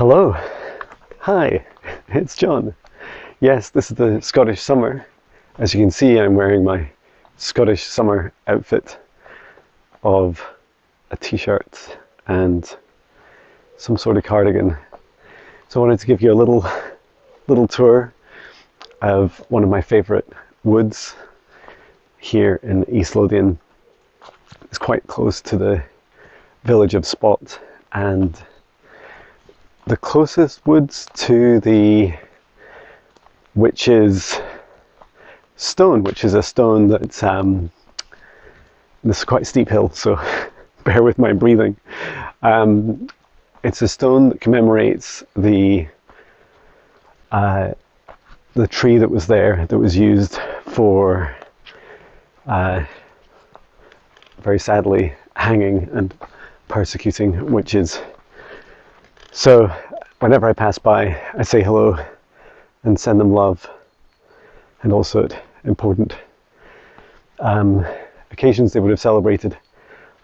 Hello, hi, it's John. Yes, this is the Scottish summer. As you can see, I'm wearing my Scottish summer outfit of a t-shirt and some sort of cardigan. So I wanted to give you a little tour of one of my favorite woods here in East Lothian. It's quite close to the village of Spot, and the closest woods to the Witch's Stone, which is a stone that's this is quite a steep hill, so bear with my breathing. It's a stone that commemorates the tree that was there, that was used for very sadly hanging and persecuting witches. So whenever I pass by, I say hello and send them love. And also at important occasions they would have celebrated.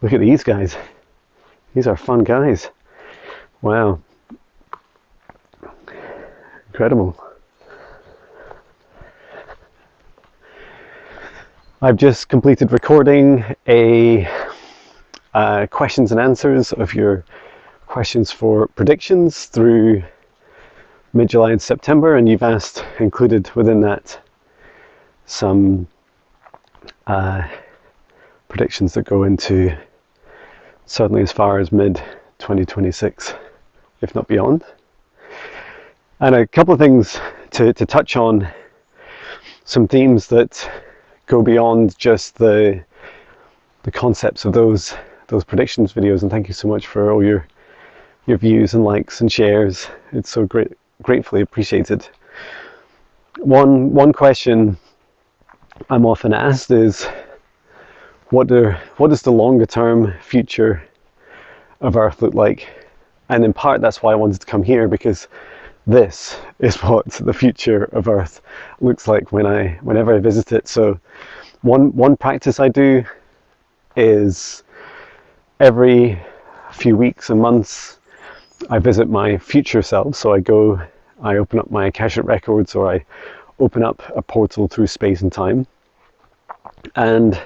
Look at these guys. These are fun guys. Wow. Incredible. I've just completed recording a questions and answers of your questions for predictions through mid-July and September, and you've asked, included within that, some predictions that go into certainly as far as mid-2026, if not beyond. And a couple of things to touch on, some themes that go beyond just the concepts of those predictions videos. And thank you so much for all your views and likes and shares. It's so gratefully appreciated. One question I'm often asked is, what does the longer term future of Earth look like? And in part that's why I wanted to come here, because this is what the future of Earth looks like whenever I visit it. So one practice I do is every few weeks and months I visit my future self. So I open up my Akashic Records, or I open up a portal through space and time, and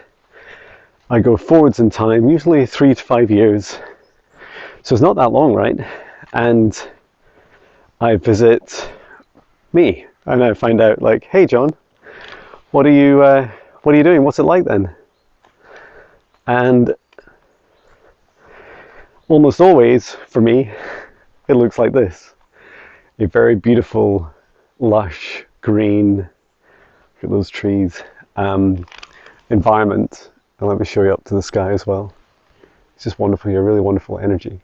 I go forwards in time, usually 3 to 5 years. So it's not that long, right? And I visit me, and I find out, like, hey John, what are you doing? What's it like then? And almost always, for me, it looks like this. A very beautiful, lush, green, look at those trees, environment. And let me show you up to the sky as well. It's just wonderful, a really wonderful energy.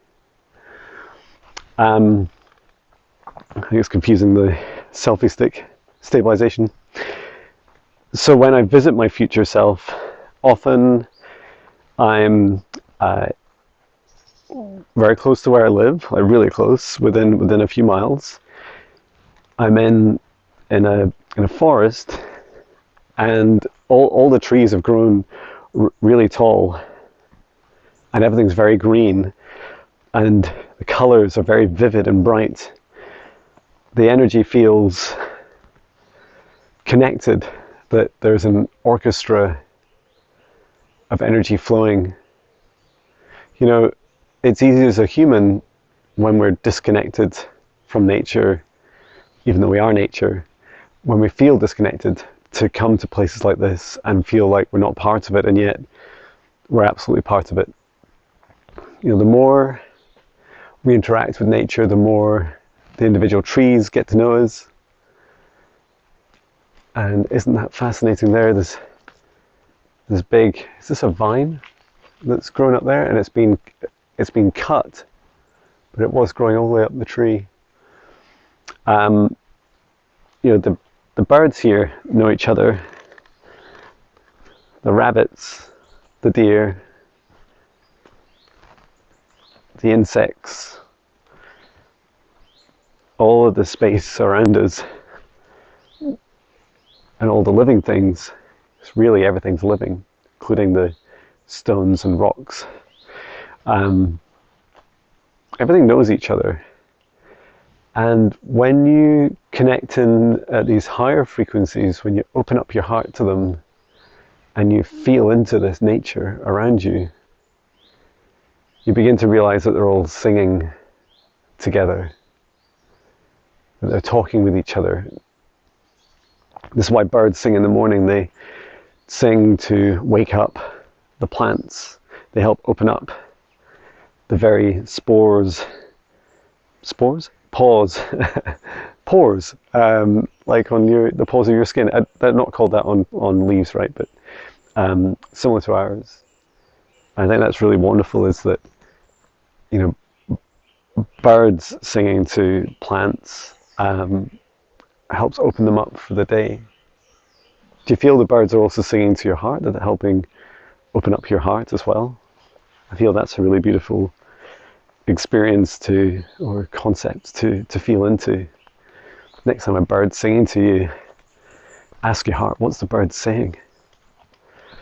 I think it's confusing, the selfie stick stabilization. So when I visit my future self, often I'm very close to where I live, like really close, within a few miles. I'm in a forest, and all the trees have grown really tall, and everything's very green, and the colors are very vivid and bright. The energy feels connected, that there's an orchestra of energy flowing. You know, it's easy as a human, when we're disconnected from nature, even though we are nature, when we feel disconnected, to come to places like this and feel like we're not part of it, and yet we're absolutely part of it. You know, the more we interact with nature, the more the individual trees get to know us. And isn't that fascinating there? This big, is this a vine that's grown up there? And it's been cut, but it was growing all the way up the tree. You know, the birds here know each other. The rabbits, the deer, the insects, all of the space around us, and all the living things. It's really everything's living, including the stones and rocks. Everything knows each other. And when you connect in at these higher frequencies, when you open up your heart to them and you feel into this nature around you, you begin to realize that they're all singing together, that they're talking with each other. This is why birds sing in the morning. They sing to wake up the plants. They help open up the very pores, like on the pores of your skin. They're not called that on leaves, right? But similar to ours. I think that's really wonderful, is that, birds singing to plants helps open them up for the day. Do you feel the birds are also singing to your heart, that they're helping open up your heart as well? I feel that's a really beautiful experience or concept to feel into. Next time a bird's singing to you, ask your heart, what's the bird saying?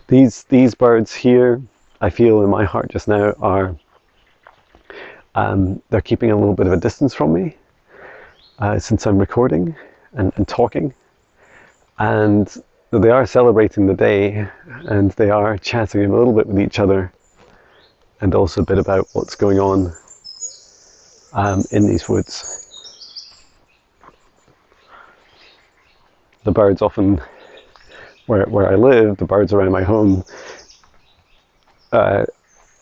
These birds here, I feel in my heart just now, are they're keeping a little bit of a distance from me since I'm recording and talking, and they are celebrating the day, and they are chatting a little bit with each other, and also a bit about what's going on in these woods. The birds often, where I live, the birds around my home,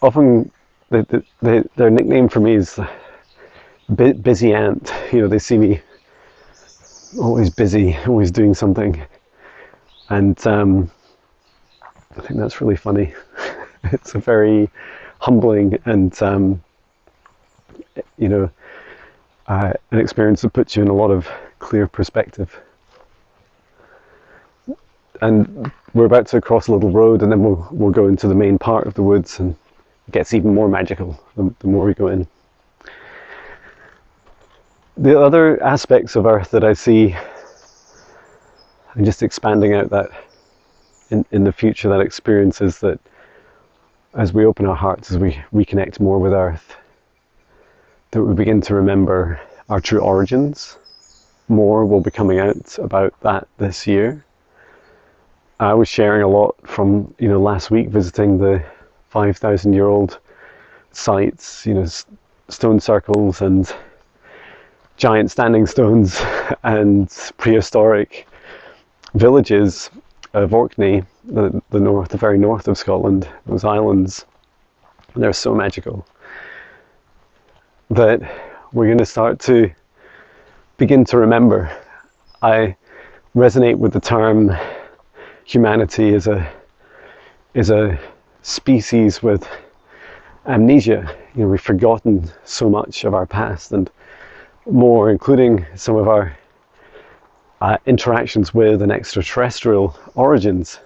often their nickname for me is busy ant. They see me always busy, always doing something, and I think that's really funny. It's a very humbling and an experience that puts you in a lot of clear perspective. And we're about to cross a little road, and then we'll go into the main part of the woods, and it gets even more magical the more we go in. The other aspects of Earth that I see, and just expanding out that in the future, that experience is that as we open our hearts, as we reconnect more with Earth, that we begin to remember our true origins. More will be coming out about that this year. I was sharing a lot from last week, visiting the 5,000-year-old sites, stone circles and giant standing stones and prehistoric villages of Orkney, the very north of Scotland. Those islands, they're so magical that we're going to start to begin to remember. I resonate with the term humanity is a species with amnesia. We've forgotten so much of our past, and more, including some of our interactions with an extraterrestrial origins.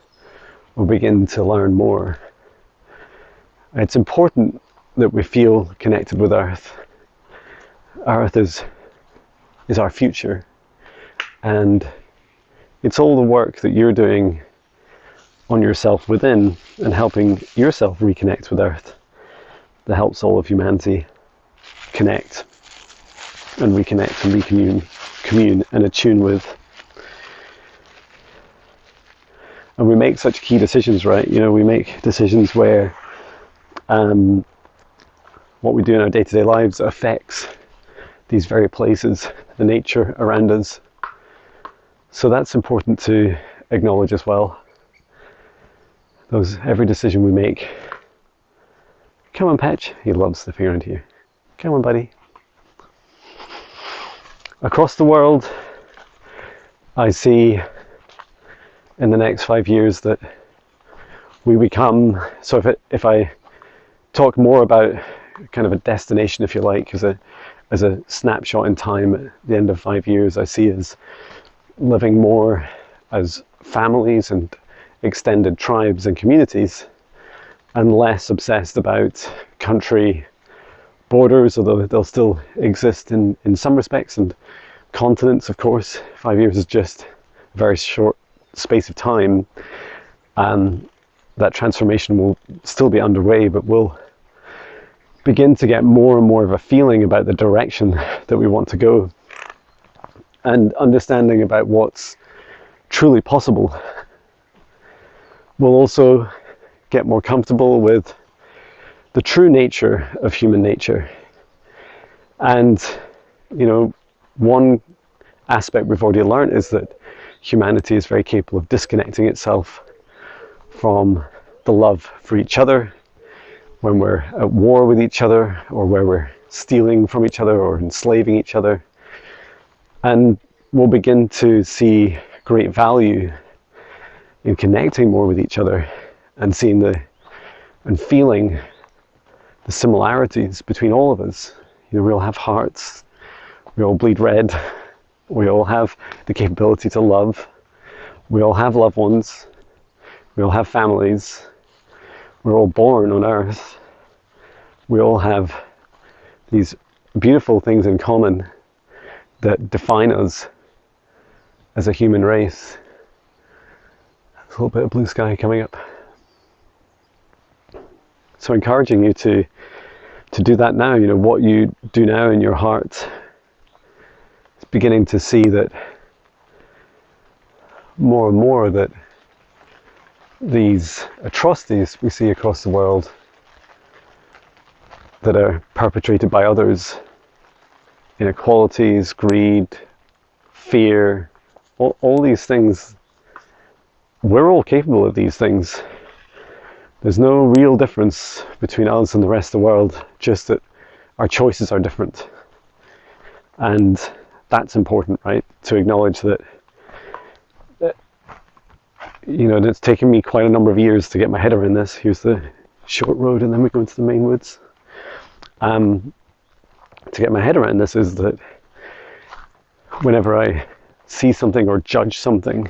We'll begin to learn more. It's important that we feel connected with Earth. Earth is our future, and it's all the work that you're doing on yourself within and helping yourself reconnect with Earth that helps all of humanity connect and reconnect and commune and attune with. And we make such key decisions, right? We make decisions where what we do in our day-to-day lives affects these very places, the nature around us. So that's important to acknowledge as well. Every decision we make. Come on, Patch. He loves sniffing around here. Come on, buddy. Across the world, I see in the next 5 years that we become, so if I talk more about kind of a destination, if you like, as a snapshot in time at the end of 5 years, I see as living more as families and extended tribes and communities, and less obsessed about country borders, although they'll still exist in some respects, and continents, of course. 5 years is just a very short space of time, and that transformation will still be underway, but we'll begin to get more and more of a feeling about the direction that we want to go. and understanding about what's truly possible, we'll also get more comfortable with the true nature of human nature. And, one aspect we've already learned is that humanity is very capable of disconnecting itself from the love for each other when we're at war with each other, or where we're stealing from each other or enslaving each other. And we'll begin to see great value in connecting more with each other and seeing and feeling the similarities between all of us. We all have hearts, we all bleed red, we all have the capability to love, we all have loved ones, we all have families, we're all born on earth, we all have these beautiful things in common that define us as a human race. A little bit of blue sky coming up. So encouraging you to do that now. What you do now in your heart is beginning to see that more and more that these atrocities we see across the world that are perpetrated by others, inequalities, greed, fear, all these things, we're all capable of these things. There's no real difference between us and the rest of the world, just that our choices are different. And that's important, right? To acknowledge that, it's taken me quite a number of years to get my head around this. Here's the short road and then we go into the main woods. To get my head around this is that whenever I see something or judge something,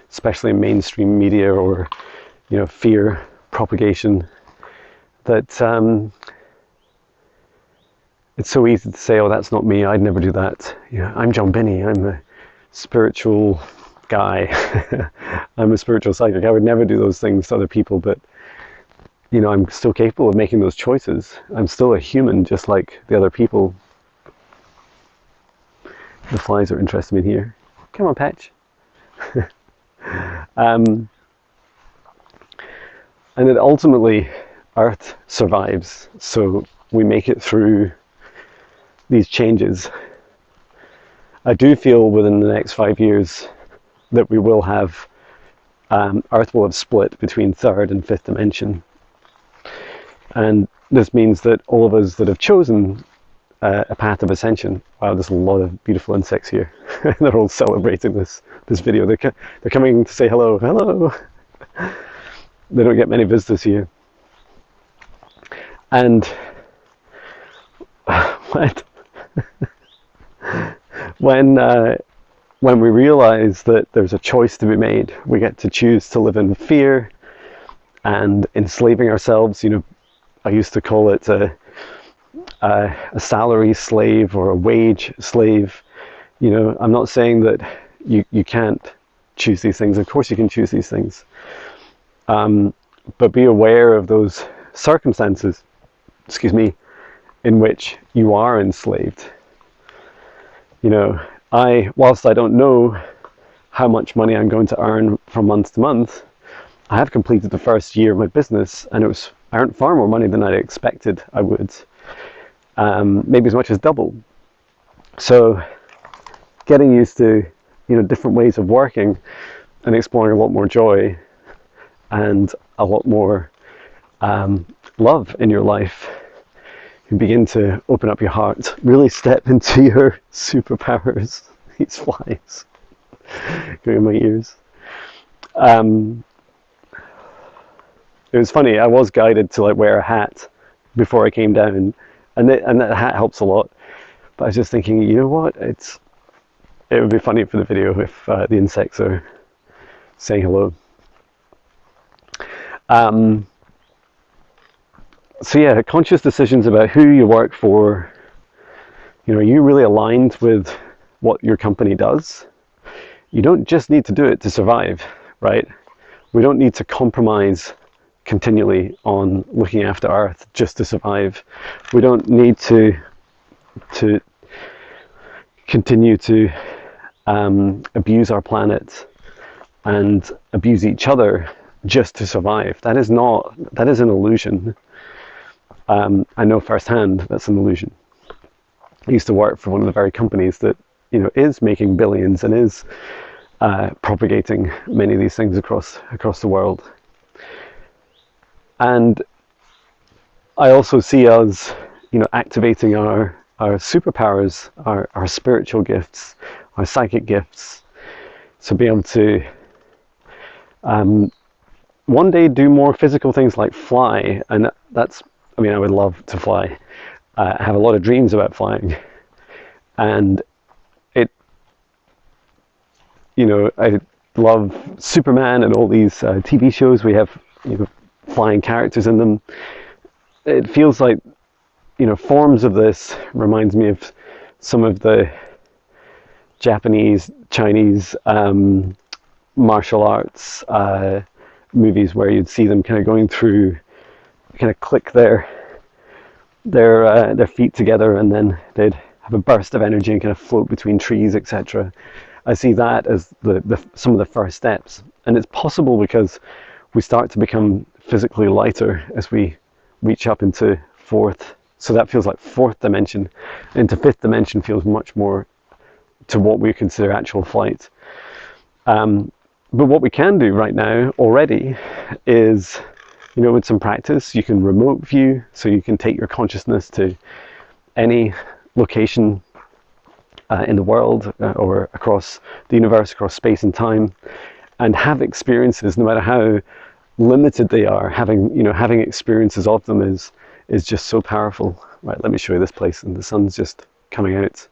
especially in mainstream media or, fear propagation, that it's so easy to say, oh, that's not me, I'd never do that. I'm Jon Binnie, I'm a spiritual guy, I'm a spiritual psychic, I would never do those things to other people, but I'm still capable of making those choices. I'm still a human just like the other people. The flies are interested in here. Come on, Patch. And that ultimately Earth survives, so we make it through these changes. I do feel within the next 5 years that we will have, Earth will have split between third and fifth dimension. And this means that all of us that have chosen a path of ascension, wow, there's a lot of beautiful insects here. They're all celebrating this video. They're coming to say hello. Hello. They don't get many visitors here. And when we realize that there's a choice to be made, we get to choose to live in fear and enslaving ourselves. I used to call it a salary slave or a wage slave. I'm not saying that you can't choose these things. Of course you can choose these things. But be aware of those circumstances, in which you are enslaved. Whilst I don't know how much money I'm going to earn from month to month, I have completed the first year of my business, and I earned far more money than I expected I would. Maybe as much as double. So getting used to different ways of working and exploring a lot more joy and a lot more love in your life, you begin to open up your heart, really step into your superpowers. These flies going in my ears. It was funny, I was guided to wear a hat before I came down, and that hat helps a lot. But I was just thinking, you know what, it would be funny for the video if the insects are saying hello. So yeah, conscious decisions about who you work for. Are you really aligned with what your company does? You don't just need to do it to survive, right? We don't need to compromise continually on looking after Earth just to survive. We don't need to continue to abuse our planet and abuse each other just to survive. That is an illusion. I know firsthand that's an illusion. I used to work for one of the very companies that, is making billions and is propagating many of these things across the world. And I also see us, activating our superpowers, our spiritual gifts, our psychic gifts, so be able to one day do more physical things like fly. And I would love to fly. I have a lot of dreams about flying, and I love Superman and all these TV shows. We have flying characters in them. It feels like forms of this reminds me of some of the Japanese, Chinese martial arts movies where you'd see them kind of going through, kind of click their feet together, and then they'd have a burst of energy and kind of float between trees, etc. I see that as some of the first steps, and it's possible because we start to become physically lighter as we reach up into fourth. So that feels like fourth dimension. Into fifth dimension feels much more to what we consider actual flight. But what we can do right now already is, with some practice, you can remote view, so you can take your consciousness to any location in the world or across the universe, across space and time, and have experiences, no matter how limited they are. Having experiences of them is just so powerful. Right, let me show you this place, and the sun's just coming out.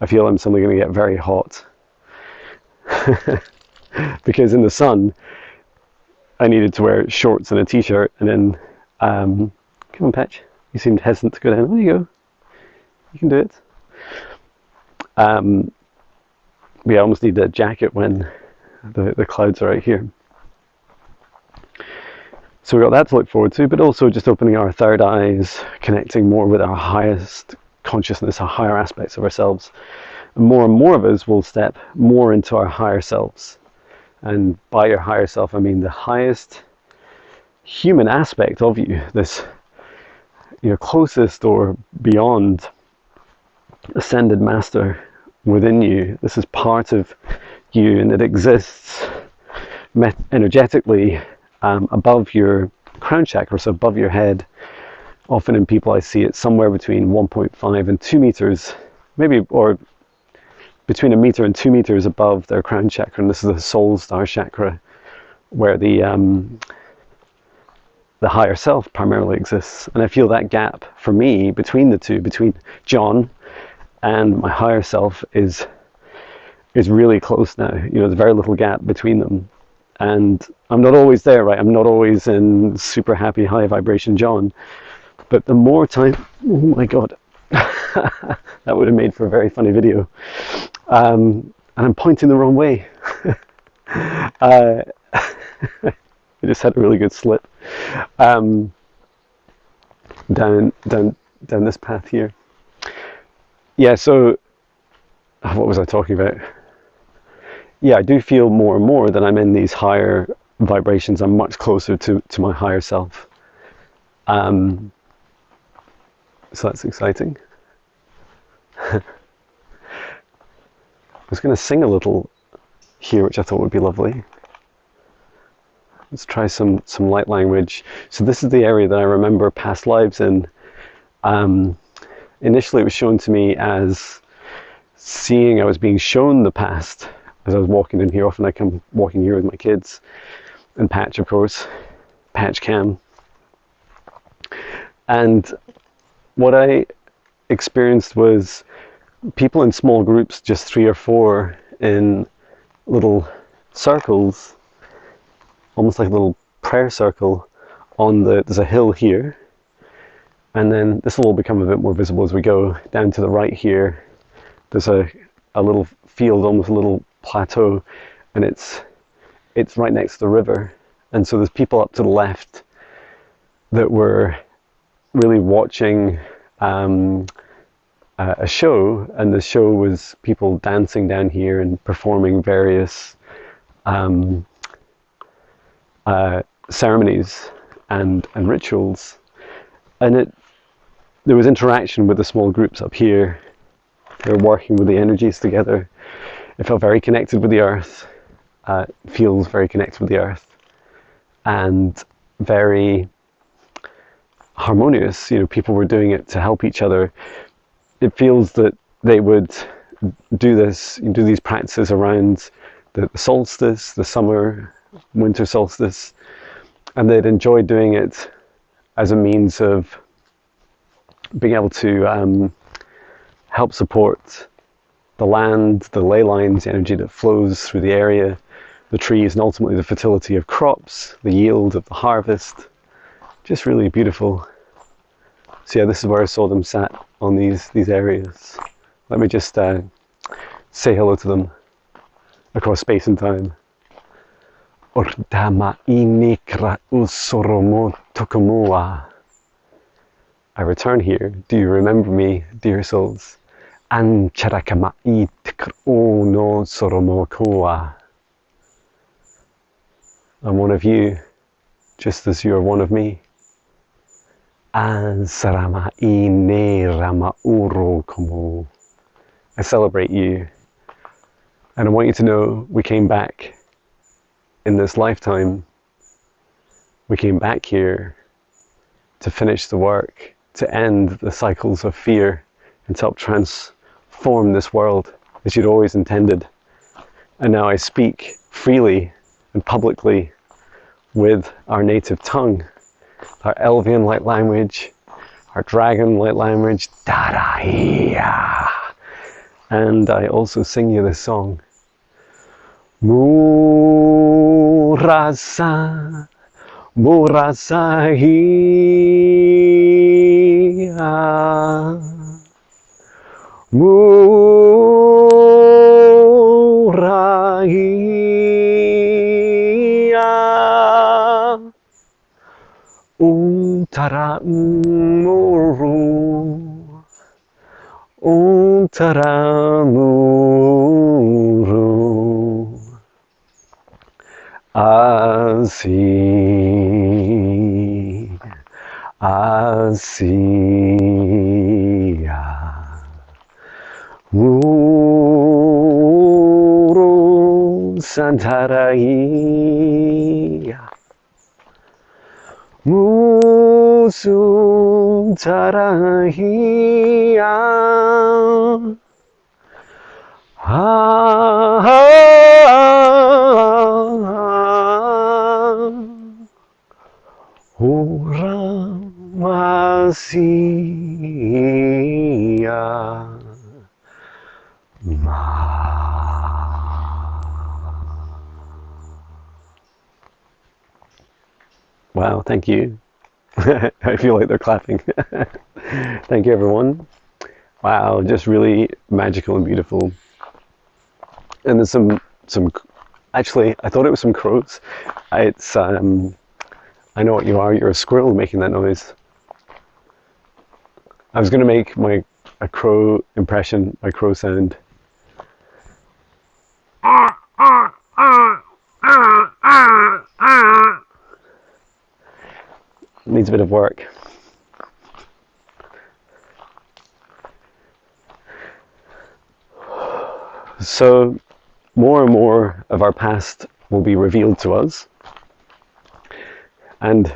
I feel I'm suddenly going to get very hot. Because in the sun, I needed to wear shorts and a t-shirt, and then, come on, Patch, you seemed hesitant to go down. There you go. You can do it. We almost need a jacket when the clouds are out here. So we've got that to look forward to, but also just opening our third eyes, connecting more with our highest consciousness, our higher aspects of ourselves. And more of us will step more into our higher selves. And by your higher self, I mean the highest human aspect of you, this closest or beyond ascended master within you. This is part of you, and it exists energetically above your crown chakra, so above your head. Often in people I see it somewhere between 1.5 and 2 meters, maybe, or between 1 meter and 2 meters above their crown chakra, and this is the soul star chakra, where the higher self primarily exists. And I feel that gap for me between the two, between Jon and my higher self, is really close now. There's very little gap between them, and I'm not always there, right? I'm not always in super happy, high vibration Jon, but the more time, oh my god, that would have made for a very funny video. And I'm pointing the wrong way. I just had a really good slip down this path here. Yeah, so what was I talking about? Yeah, I do feel more and more that I'm in these higher vibrations. I'm much closer to my higher self. So that's exciting. I was going to sing a little here, which I thought would be lovely. Let's try some light language. So this is the area that I remember past lives in. Initially it was shown to me as I was being shown the past as I was walking in here. Often I come walking here with my kids, and Patch, of course, Patch Cam. And what I experienced was people in small groups, just 3 or 4 in little circles, almost like a little prayer circle there's a hill here, and then this will all become a bit more visible as we go down to the right here. There's a little field, almost a little plateau, and it's right next to the river. And so there's people up to the left that were really watching a show, and the show was people dancing down here and performing various ceremonies and rituals, and there was interaction with the small groups up here. They were working with the energies together. It felt very connected with the earth. Feels very connected with the earth, and very harmonious. People were doing it to help each other. It feels that they would do these practices around the solstice, the summer, winter solstice, and they'd enjoy doing it as a means of being able to help support the land, the ley lines, the energy that flows through the area, the trees, and ultimately the fertility of crops, the yield of the harvest. Just really beautiful. So yeah, this is where I saw them sat on these areas. Let me just say hello to them across space and time. Ordama inekra usoromo tokomua. I return here. Do you remember me, dear souls? Ancharakama itkr no soromokoa. I'm one of you, just as you are one of me. Ansarama ine rama uro komo. I celebrate you, and I want you to know we came back in this lifetime. We came back here to finish the work, to end the cycles of fear, and to help transform this world as you'd always intended. And now I speak freely and publicly with our native tongue, our Elvian light language, our dragon light language, Daraiya. And I also sing you this song. Murasa, Murasahiya, Murahiya, Taramuru, Taramuru, Asiya, Muru Santaraiya, Musu Tarahiya, Uramasiya Ma. Wow, thank you. I feel like they're clapping. Thank you, everyone. Wow, just really magical and beautiful. And there's some actually, I thought it was some crows. It's I know what you are. You're a squirrel making that noise. I was going to make a crow impression, my crow sound. Needs a bit of work. So more and more of our past will be revealed to us. And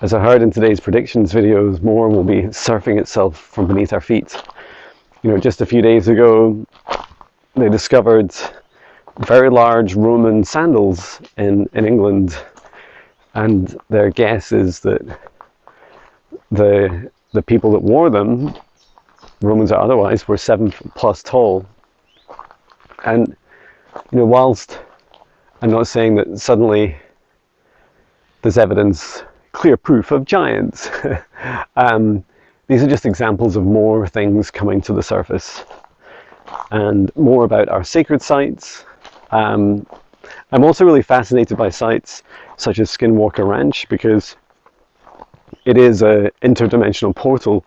as I heard in today's predictions videos, more will be surfing itself from beneath our feet. Just a few days ago, they discovered very large Roman sandals in England. And their guess is that the people that wore them, Romans or otherwise, were 7+ tall. And whilst I'm not saying that suddenly there's evidence, clear proof of giants, these are just examples of more things coming to the surface, and more about our sacred sites. I'm also really fascinated by sites such as Skinwalker Ranch, because it is an interdimensional portal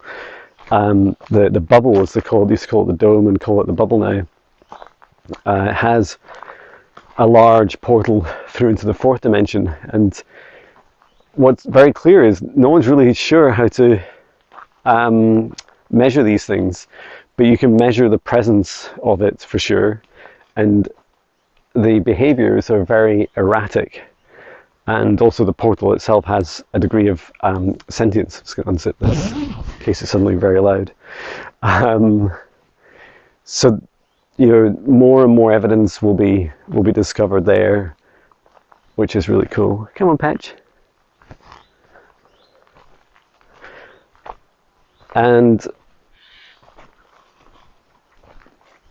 the bubble, as they call it, used to call it the dome and call it the bubble now, has a large portal through into the fourth dimension. And what's very clear is no one's really sure how to measure these things, but you can measure the presence of it for sure. And the behaviors are very erratic. And also the portal itself has a degree of sentience. I'm just going to unzip this in case it's suddenly very loud. So, you know, more and more evidence will be discovered there, which is really cool. Come on, Patch. And,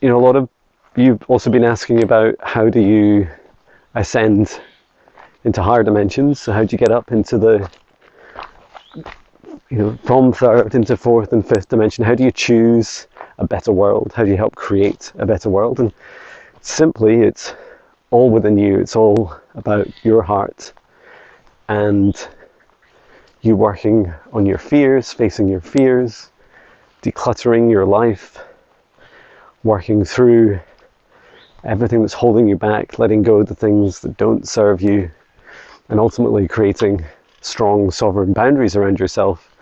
you know, a lot of you've also been asking about how do you ascend into higher dimensions. So how do you get up into the, you know, from third into fourth and fifth dimension? How do you choose a better world? How do you help create a better world? And simply, it's all within you. It's all about your heart and you working on your fears, facing your fears, decluttering your life, working through everything that's holding you back, letting go of the things that don't serve you, and ultimately creating strong sovereign boundaries around yourself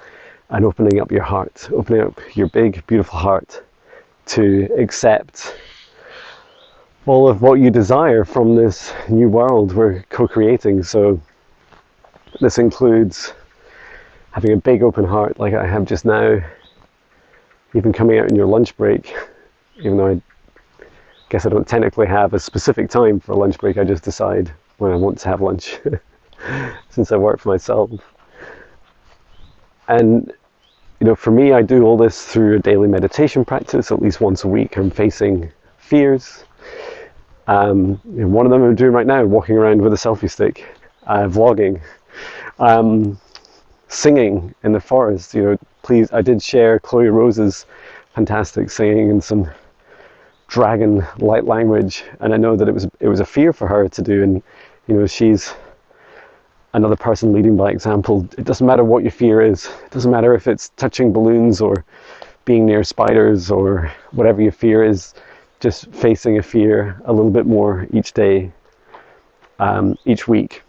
and opening up your heart, opening up your big, beautiful heart to accept all of what you desire from this new world we're co-creating. So this includes having a big open heart like I have just now, even coming out in your lunch break, even though I guess I don't technically have a specific time for a lunch break. I just decide when I want to have lunch since I work for myself. And you know, for me, I do all this through a daily meditation practice. At least once a week I'm facing fears. One of them I'm doing right now, walking around with a selfie stick, vlogging, singing in the forest. You know, please, I did share Chloe Rose's fantastic singing in some dragon light language, and I know that it was a fear for her to do, and you know, she's another person leading by example. It doesn't matter what your fear is. It doesn't matter if it's touching balloons or being near spiders or whatever your fear is. Just facing a fear a little bit more each day, each week.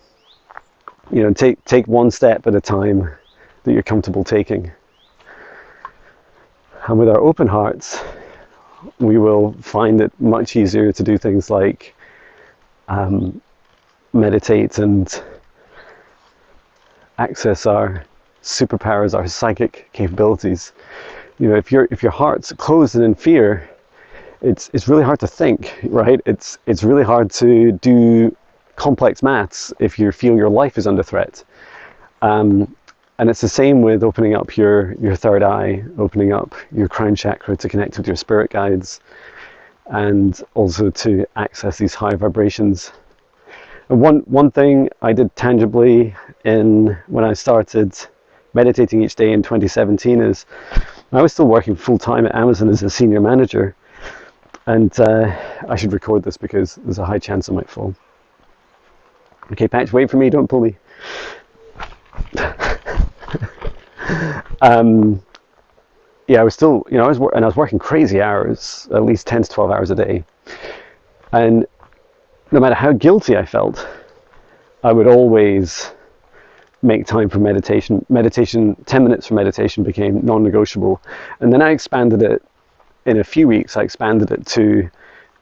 You know, take one step at a time that you're comfortable taking. And with our open hearts, we will find it much easier to do things like meditate and access our superpowers, our psychic capabilities. You know, if your heart's closed and in fear, it's really hard to think, right? It's really hard to do complex maths if you feel your life is under threat. And it's the same with opening up your third eye, opening up your crown chakra to connect with your spirit guides, and also to access these high vibrations. And one thing I did tangibly when I started meditating each day in 2017 is I was still working full-time at Amazon as a senior manager. And I should record this because there's a high chance I might fall. Okay, Patch, wait for me, don't pull me. Yeah, I was still, you know, I was working crazy hours, at least 10 to 12 hours a day. And no matter how guilty I felt, I would always make time for meditation. 10 minutes for meditation became non-negotiable. And then I expanded it. In a few weeks, I expanded it to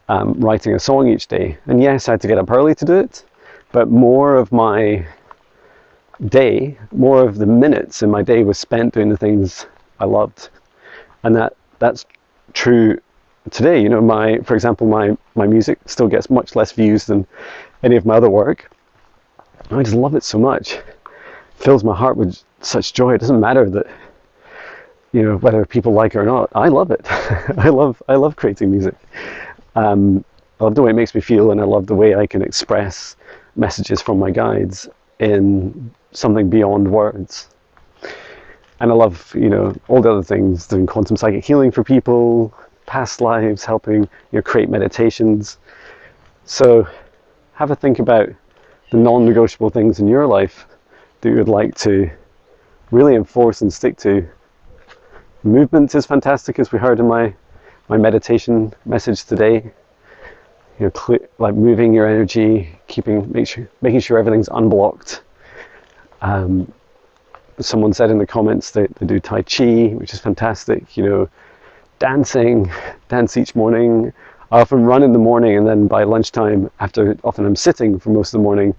writing a song each day. And yes, I had to get up early to do it, but more of my day, more of the minutes in my day was spent doing the things I loved. And that's true today. You know, for example, my music still gets much less views than any of my other work. I just love it so much. It fills my heart with such joy. It doesn't matter that, you know, whether people like it or not. I love it. I love creating music. I love the way it makes me feel, and I love the way I can express messages from my guides in something beyond words. And I love, you know, all the other things, doing quantum psychic healing for people, past lives, helping, you know, create meditations. So have a think about the non-negotiable things in your life that you would like to really enforce and stick to Movement is fantastic, as we heard in my meditation message today. Like moving your energy, making sure everything's unblocked. Someone said in the comments they do Tai Chi, which is fantastic. Dance each morning. I often run in the morning, and then by lunchtime, often I'm sitting for most of the morning,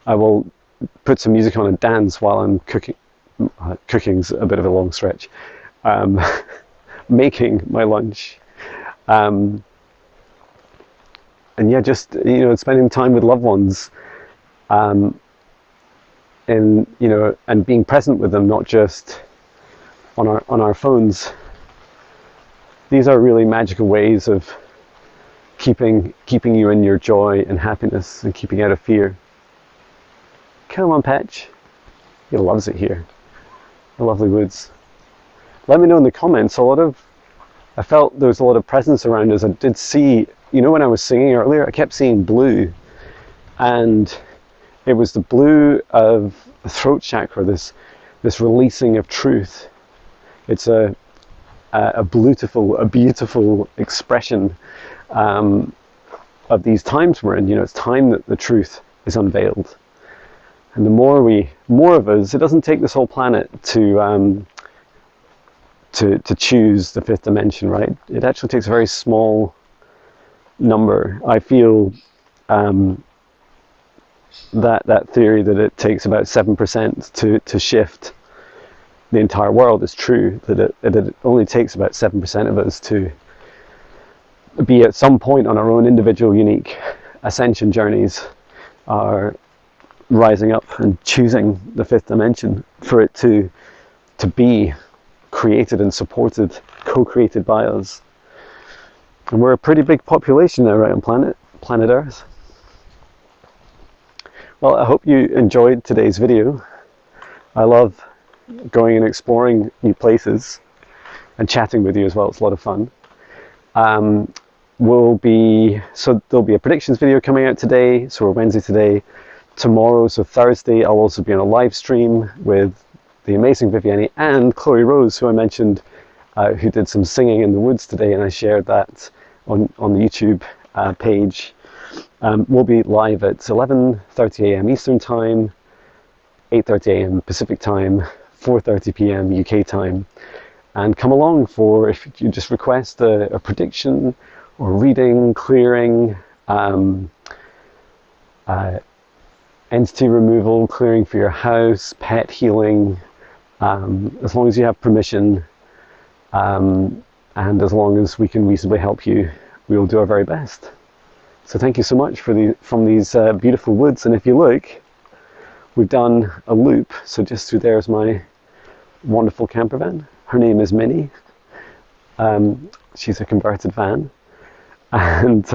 I will put some music on and dance while I'm cooking. Cooking's a bit of a long stretch. Making my lunch. And yeah, just spending time with loved ones, and being present with them, not just on our phones. These are really magical ways of keeping you in your joy and happiness, and keeping out of fear. Come on, Patch. He loves it here. The lovely woods. Let me know in the comments. I felt there was a lot of presence around us. I did see, when I was singing earlier, I kept seeing blue, and it was the blue of the throat chakra, this releasing of truth. It's a beautiful expression of these times we're in. It's time that the truth is unveiled, and the more of us. It doesn't take this whole planet to choose the fifth dimension, right? It actually takes a very small number. I feel that theory that it takes about 7% to shift the entire world is true. That it only takes about 7% of us to be at some point on our own individual, unique ascension journeys, are rising up and choosing the fifth dimension, for it to be created and supported, co-created by us. And we're a pretty big population now, right, on planet Earth. Well, I hope you enjoyed today's video. I love going and exploring new places and chatting with you as well. It's a lot of fun. There'll be a predictions video coming out today, so we're Wednesday today. Tomorrow, so Thursday, I'll also be on a live stream with the amazing Viviani and Chloe Rose, who I mentioned, who did some singing in the woods today, and I shared that on the YouTube page. We'll be live at 11:30 a.m. Eastern Time, 8:30 a.m. Pacific Time, 4:30 p.m. UK time, and come along for, if you just request a prediction or reading, clearing, entity removal, clearing for your house, pet healing, as long as you have permission, and as long as we can reasonably help you, we will do our very best. So thank you so much from these beautiful woods. And if you look, we've done a loop. So just through there is my wonderful camper van. Her name is Minnie. She's a converted van, and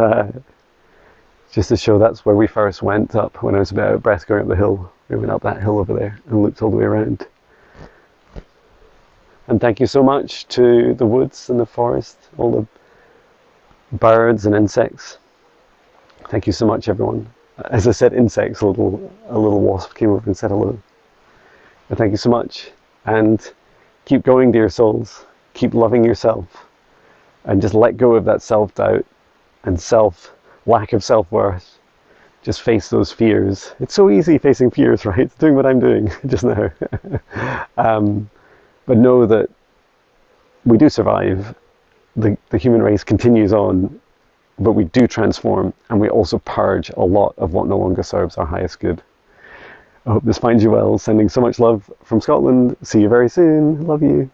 just to show, that's where we first went up when I was a bit out of breath going up the hill. We went up that hill over there and looped all the way around. And thank you so much to the woods and the forest, all the birds and insects. Thank you so much, everyone. As I said, insects, a little wasp came over and said hello. But thank you so much. And keep going, dear souls. Keep loving yourself. And just let go of that self-doubt and lack of self-worth. Just face those fears. It's so easy facing fears, right? Doing what I'm doing just now. But know that we do survive. The human race continues on, but we do transform, and we also purge a lot of what no longer serves our highest good. I hope this finds you well. Sending so much love from Scotland. See you very soon. Love you.